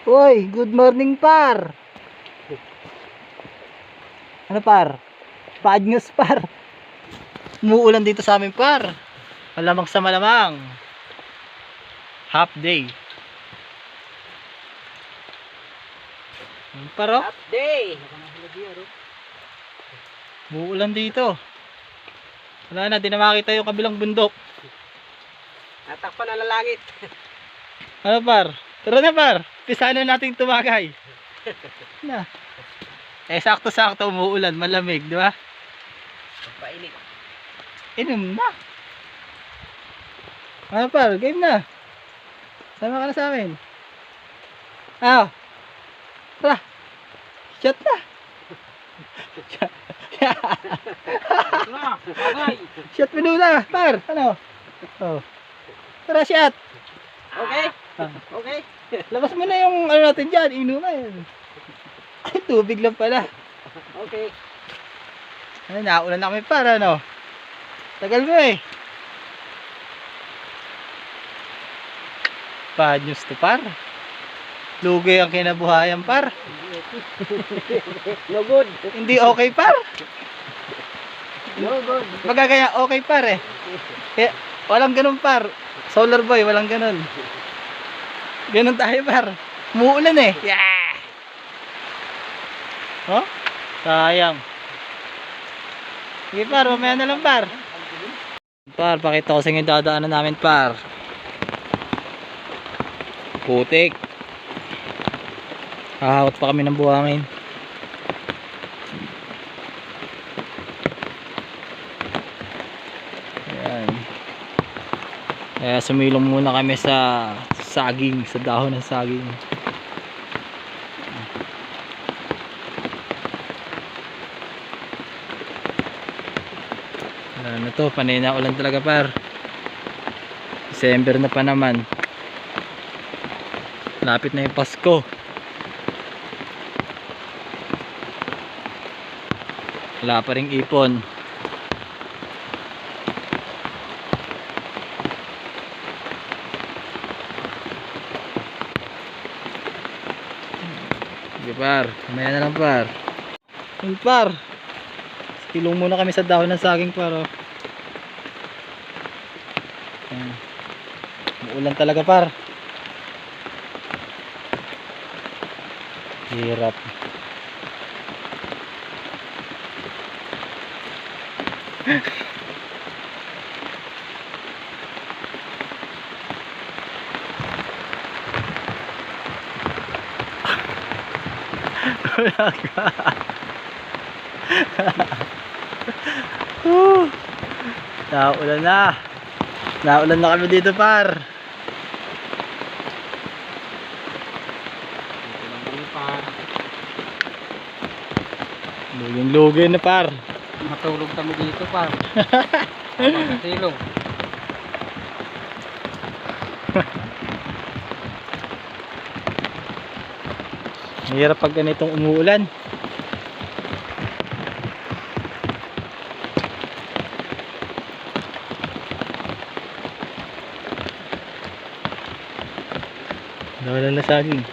Uy, good morning par. Ano par? Bad news par. Umuulan dito sa amin par. Malamang sa malamang. Half day. Paro? Half day. Umuulan dito. Wala na, di na makita yung kabilang bundok. Natakpan na langit. Ano par? Tara na par. Pisahan na nating tumagay. Na. Eh sakto-sakto umuulan, malamig, di ba? Painit. Inom na. Ano par, game na. Sama ka na sa amin. Ah. Tara. Shot na. Shot mo na, par. Ano? Oh. Tara, shot. Okay? Ah. Okay. Labas mo na yung ano natin dyan, inuman. Ay, tubig lang pala. Okay. Ay, naulan na kami para, no? Tagal mo eh. Bad news to par. Lugi ang kinabuhayan par. No good. Hindi okay par. No good. Magagaya okay par eh. Kaya, walang ganun par. Solar boy, walang ganun. Ganun tayo par. Muulan eh. Yeah! Oh? Sayang. Sige par, mamaya na lang par. Par, pakita ko sa inyo dadaanan namin par. Putik. Hahawat pa kami ng buhangin. Ayan. Kaya sumilong muna kami sa saging, sa dahon ng saging. Ano to, panay na ulan talaga par. December na pa naman. Lapit na yung Pasko. Wala pa ring ipon. Sige par, mamaya na lang par. Yun par, silong muna kami sa dahon ng saging par. Oh. Uulan talaga par. Hirap. Wala ka. Naulan na. Naulan na kami dito par. Lugin na par. Matulog kami dito pa. Silong. Mahirap pag ganitong umuulan. Nawala na saging.